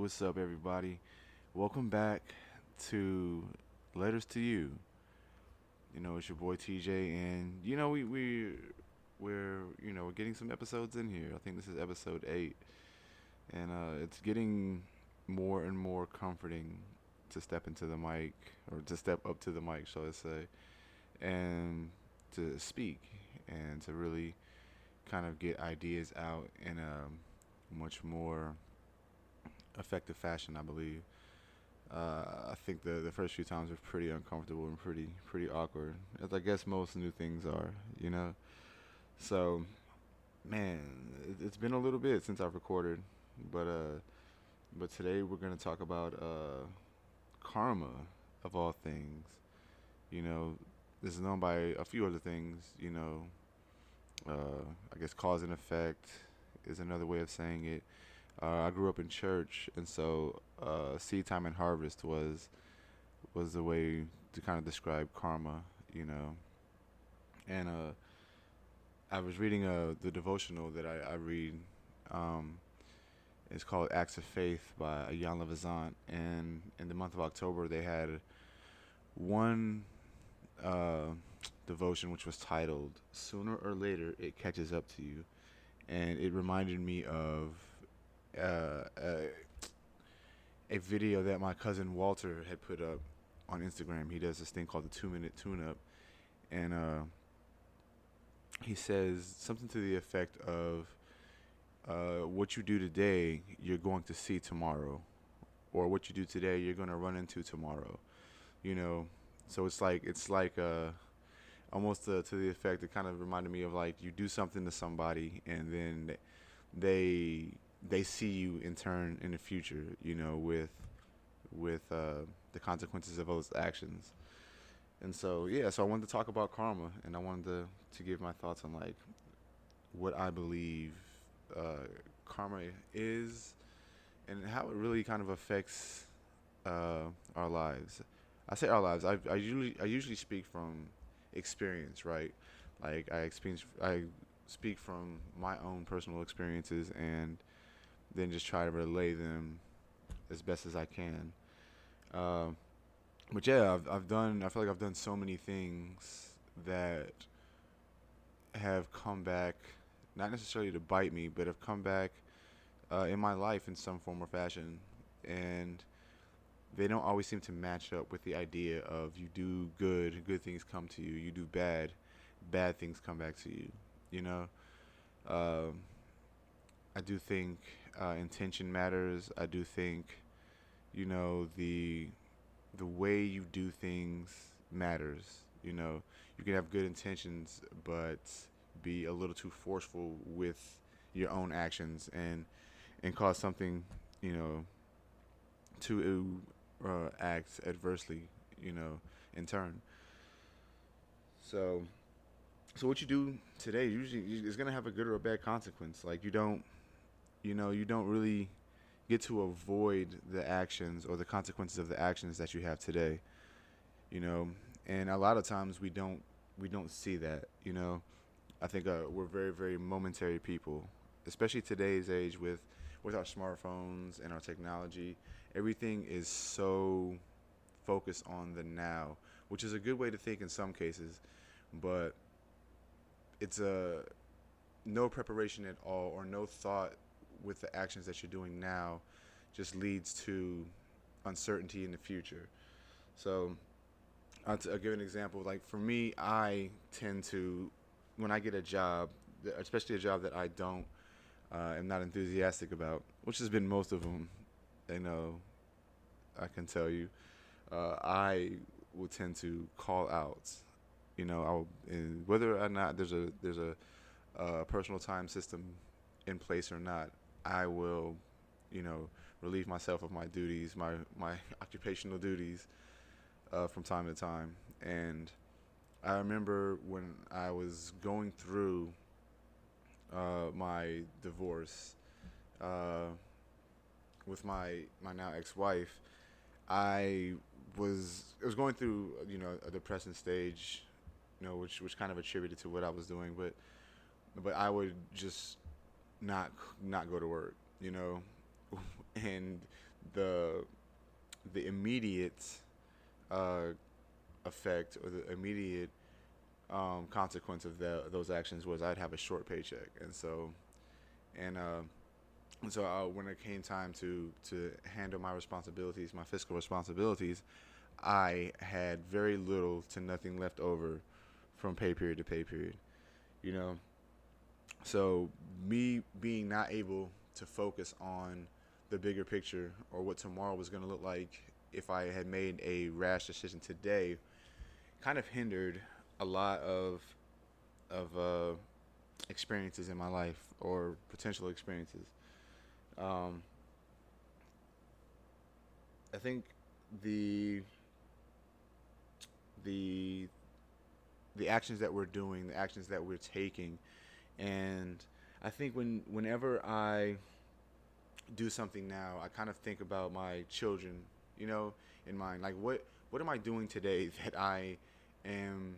what's up, everybody? Welcome back to Letters to You. It's your boy TJ, and we're getting some episodes in here. I think this is episode 8, and it's getting more and more comforting to step into the mic, or to step up to the mic, shall I say, and to speak, and to really kind of get ideas out in a much more effective fashion, I believe. I think the first few times were pretty uncomfortable and pretty awkward, as I guess most new things are, you know. So, man, it's been a little bit since I've recorded, but today we're gonna talk about karma, of all things. You know, this is known by a few other things. I guess cause and effect is another way of saying it. I grew up in church, and so seed time and harvest was the way to kind of describe karma, you know. And I was reading the devotional that I read. Um, it's called Acts of Faith by Jan Levizant, and in the month of October they had one uh, devotion which was titled "Sooner or Later It Catches Up to You," and it reminded me of a video that my cousin Walter had put up on Instagram. He does this thing called the 2 minute tune up, and he says something to the effect of, "What you do today, you're going to see tomorrow, or what you do today, you're going to run into tomorrow." You know, so it's like almost to the effect. It kind of reminded me of like you do something to somebody, and then they they see you in turn in the future. With the consequences of those actions. And so yeah, so I wanted to talk about karma, and I wanted to give my thoughts on like what I believe karma is, and how it really kind of affects our lives. I say our lives. I usually speak from experience, right? Like I speak from my own personal experiences, and then just try to relay them as best as I can. Um, but yeah, I've done. I feel like I've done so many things that have come back, not necessarily to bite me, but have come back in my life in some form or fashion, and they don't always seem to match up with the idea of you do good, good things come to you. You do bad, bad things come back to you. You know, um, I do think intention matters. I do think the way you do things matters. You can have good intentions, but be a little too forceful with your own actions, and cause something, you know, to act adversely, you know, in turn. So, so what you do today usually is gonna have a good or a bad consequence. Like you don't really get to avoid the actions or the consequences of the actions that you have today. You know, and a lot of times we don't see that. I think we're very very momentary people, especially today's age with our smartphones and our technology. Everything is so focused on the now, which is a good way to think in some cases, but it's a no preparation at all or no thought with the actions that you're doing now just leads to uncertainty in the future. So I'll give an example. Like for me, I tend to, when I get a job, especially a job that I don't am not enthusiastic about, which has been most of them. You know, I can tell you, I will tend to call out. And whether or not there's a personal time system in place or not, I will, you know, relieve myself of my duties, my occupational duties, from time to time. And I remember when I was going through my divorce uh, with my now ex-wife, I was going through a depressing stage, which kind of attributed to what I was doing, but I would just not go to work, and the the immediate uh, effect or the immediate consequence of those actions was I'd have a short paycheck, and uh, when it came time to handle my responsibilities, my fiscal responsibilities, I had very little to nothing left over from pay period to pay period. You know, so me being not able to focus on the bigger picture or what tomorrow was going to look like if I had made a rash decision today kind of hindered a lot of experiences in my life or potential experiences. Um, I think the the the actions that we're doing, the actions that we're taking, and I think whenever I do something now, I kind of think about my children, you know, in mind. Like what am I doing today am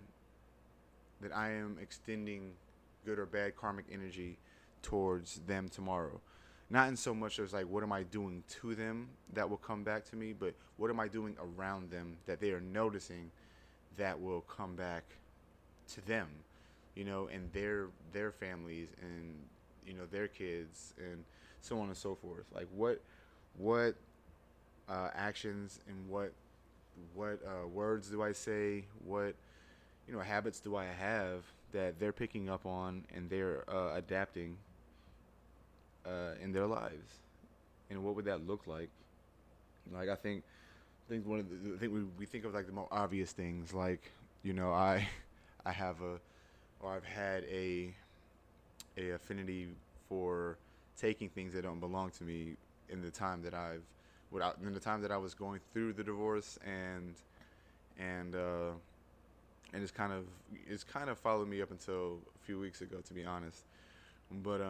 that I am extending good or bad karmic energy towards them tomorrow. Not in so much as like what am I doing to them that will come back to me, but what am I doing around them that they are noticing that will come back to them, you know, and their families and you know their kids and so on and so forth. Like what actions and what words do I say? What you know habits do I have that they're picking up on and they're adapting in their lives? And what would that look like? Like I think one of the I think we think of like the more obvious things like you know I have a or I've had a affinity for taking things that don't belong to me in the time that in the time that I was going through the divorce and uh, and it's kind of followed me up until a few weeks ago, to be honest. But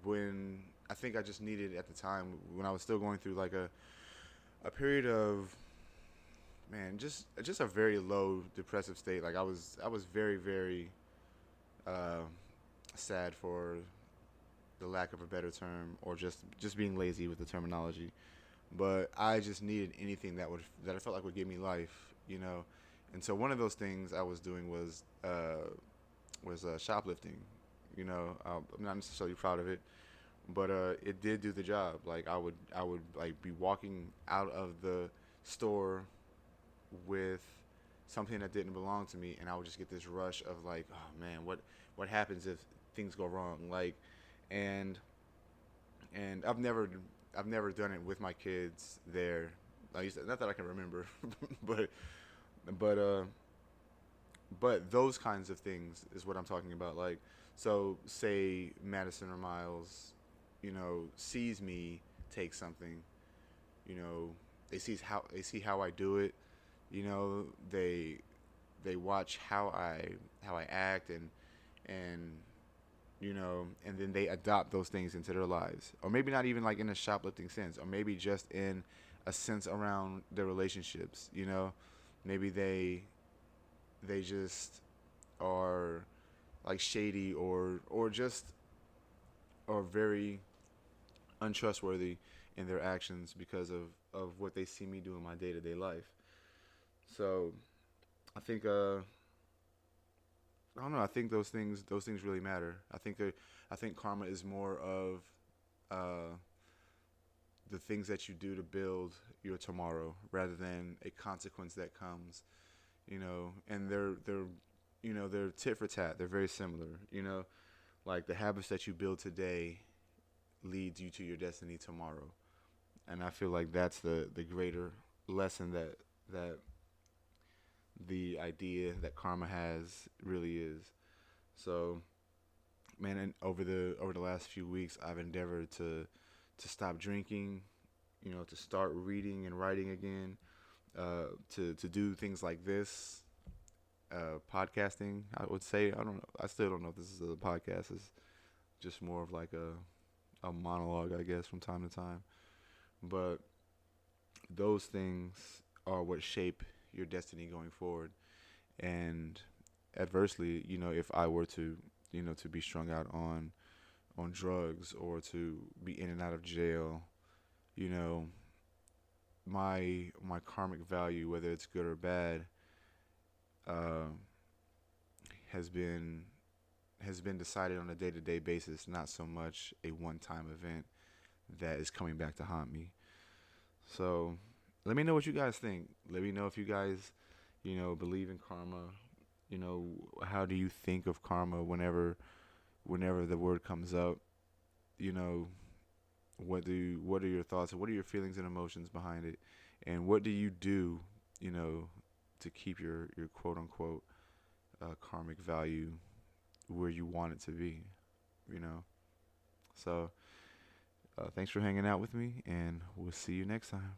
when I think I just needed at the time when I was still going through like a period of man just a very low depressive state. Like I was very uh, sad for the lack of a better term or just being lazy with the terminology. But I just needed anything that I felt like would give me life, you know. And so one of those things I was doing was shoplifting. You know, I'm not necessarily proud of it, but it did do the job. Like I would like be walking out of the store with something that didn't belong to me, and I would just get this rush of like, oh man, what happens if things go wrong? Like, and and I've never done it with my kids there. Like, not that I can remember, but but uh but those kinds of things is what I'm talking about. Like, so say Madison or Miles, you know, sees me take something, you know, they see how I do it, you know, they watch how I act and you know, and then they adopt those things into their lives, or maybe not even like in a shoplifting sense, or maybe just in a sense around their relationships, you know, maybe they just are like shady or just are very untrustworthy in their actions because of what they see me do in my day to day life. So I think I don't know. I think those things really matter. I think karma is more of uh, the things that you do to build your tomorrow rather than a consequence that comes. You know, and they're you know they're tit for tat. They're very similar. You know, like the habits that you build today leads you to your destiny tomorrow. And I feel like that's the greater lesson that the idea that karma has really is. So man, and over the last few weeks, I've endeavored to stop drinking, you know, to start reading and writing again, to do things like this, podcasting. I would say I don't know. I still don't know if this is a podcast. It's just more of like a monologue, I guess, from time to time. But those things are what shape your destiny going forward. And adversely, you know, if I were to, you know, to be strung out on drugs or to be in and out of jail, you know, my karmic value, whether it's good or bad, uh, has been has been decided on a day to day basis, not so much a one time event that is coming back to haunt me. So let me know what you guys think. Let me know if you guys, believe in karma. You know, how do you think of karma whenever the word comes up? You know, what are your thoughts? What are your feelings and emotions behind it? And what do you do, you know, to keep your quote unquote karmic value where you want it to be? You know. So thanks for hanging out with me, and we'll see you next time.